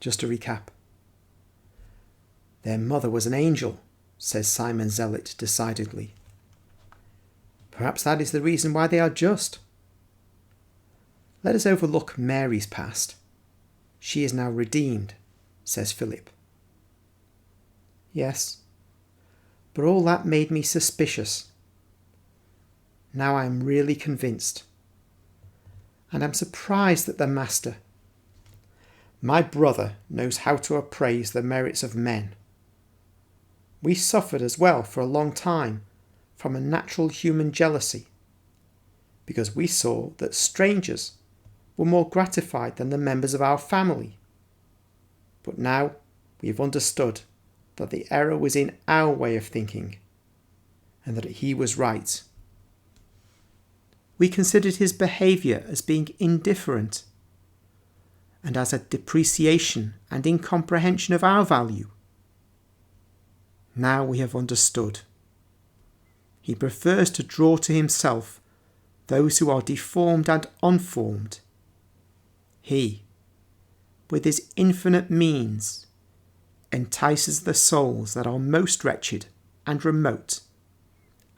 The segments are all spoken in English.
just to recap. Their mother was an angel, says Simon Zealot decidedly. Perhaps that is the reason why they are just. Let us overlook Mary's past. She is now redeemed, says Philip. Yes, but all that made me suspicious. Now I am really convinced. And I'm surprised at the Master. My brother knows how to appraise the merits of men. We suffered as well for a long time from a natural human jealousy, because we saw that strangers were more gratified than the members of our family. But now we have understood that the error was in our way of thinking, and that he was right. We considered his behaviour as being indifferent, and as a depreciation and incomprehension of our value. Now we have understood. He prefers to draw to himself those who are deformed and unformed. He, with his infinite means, entices the souls that are most wretched and remote,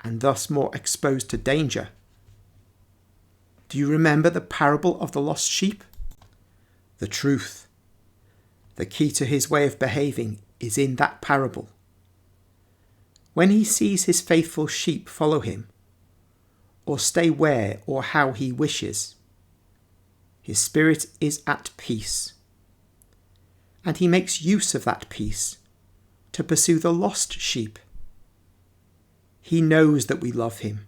and thus more exposed to danger. Do you remember the parable of the lost sheep? The truth, the key to his way of behaving, is in that parable. When he sees his faithful sheep follow him, or stay where or how he wishes, his spirit is at peace, and he makes use of that peace to pursue the lost sheep. He knows that we love him,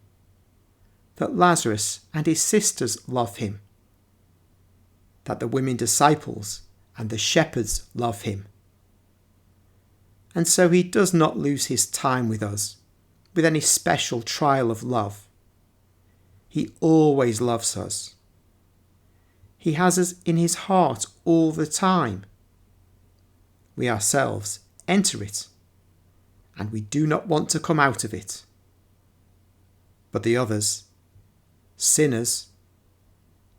that Lazarus and his sisters love him, that the women disciples and the shepherds love him. And so he does not lose his time with us, with any special trial of love. He always loves us. He has us in his heart all the time. We ourselves enter it, and we do not want to come out of it. But the others, sinners,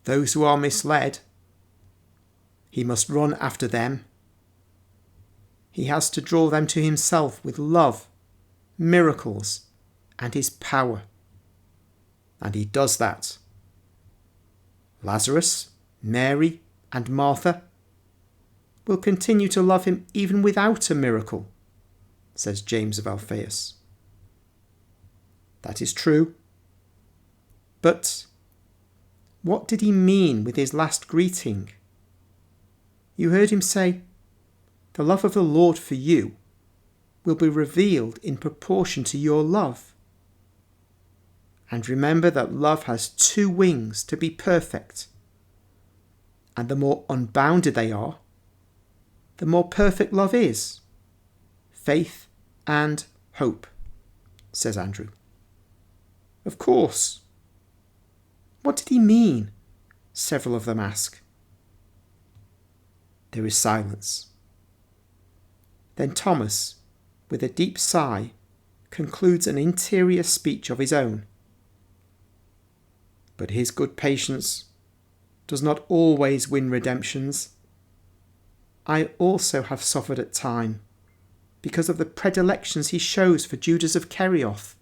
those who are misled, he must run after them. He has to draw them to himself with love, miracles, and his power. And he does that. Lazarus, Mary, and Martha will continue to love him even without a miracle, says James of Alphaeus. That is true. But what did he mean with his last greeting? You heard him say, "The love of the Lord for you will be revealed in proportion to your love." And remember that love has two wings to be perfect. And the more unbounded they are, the more perfect love is. Faith and hope, says Andrew. Of course. What did he mean? Several of them ask. There is silence. Then Thomas, with a deep sigh, concludes an interior speech of his own. But his good patience does not always win redemptions. I also have suffered at time because of the predilections he shows for Judas of Kerioth.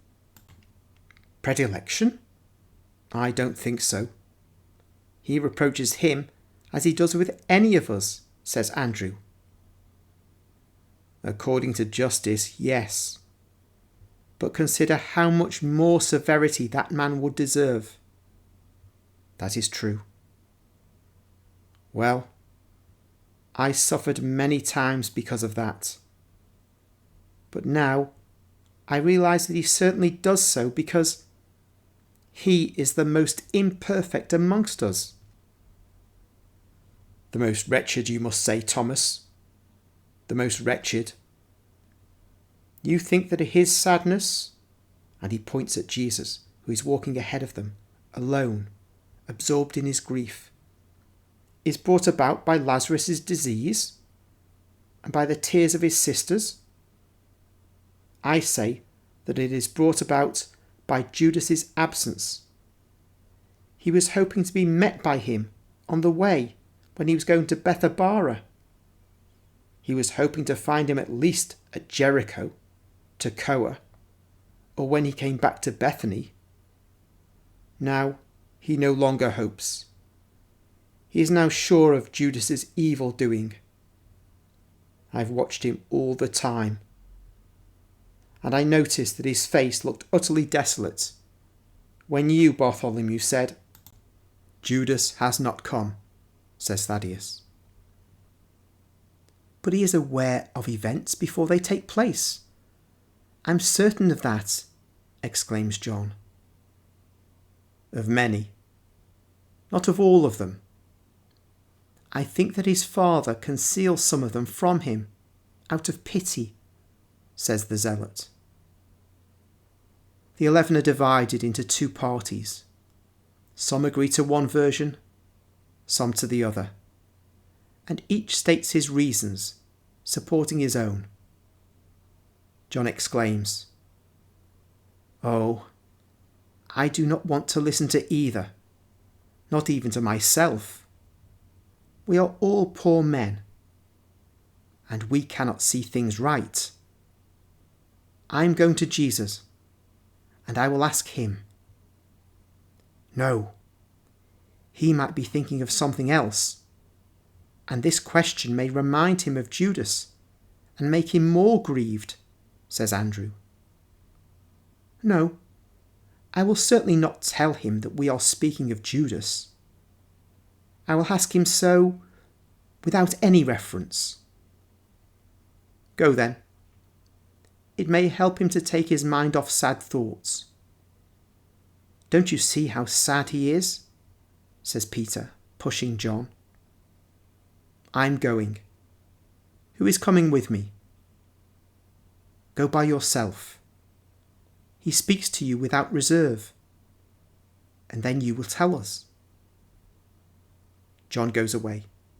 Predilection? I don't think so. He reproaches him as he does with any of us, says Andrew. According to justice, yes. But consider how much more severity that man would deserve. That is true. Well, I suffered many times because of that. But now I realise that he certainly does so because he is the most imperfect amongst us. The most wretched, you must say, Thomas. The most wretched. You think that his sadness, and he points at Jesus, who is walking ahead of them, alone, absorbed in his grief, is brought about by Lazarus' disease and by the tears of his sisters? I say that it is brought about by Judas's absence. He was hoping to be met by him on the way when he was going to Bethabara. he was hoping to find him at least at Jericho, Tekoa, or when he came back to Bethany. Now he no longer hopes. He is now sure of Judas's evil doing. I've watched him all the time, and I noticed that his face looked utterly desolate when you, Bartholomew, said, "Judas has not come," says Thaddeus. But he is aware of events before they take place. I'm certain of that, exclaims John. Of many, not of all of them. I think that his father conceals some of them from him, out of pity, says the zealot. The 11 are divided into 2 parties. Some agree to one version, some to the other, and each states his reasons, supporting his own. John exclaims, "Oh, I do not want to listen to either, not even to myself. We are all poor men, and we cannot see things right. I am going to Jesus, and I will ask him. No, he might be thinking of something else, and this question may remind him of Judas and make him more grieved," says Andrew. "No, I will certainly not tell him that we are speaking of Judas. I will ask him so without any reference." "Go then. It may help him to take his mind off sad thoughts." "Don't you see how sad he is?" says Peter, pushing John. "I'm going. Who is coming with me?" "Go by yourself. He speaks to you without reserve, and then you will tell us." John goes away.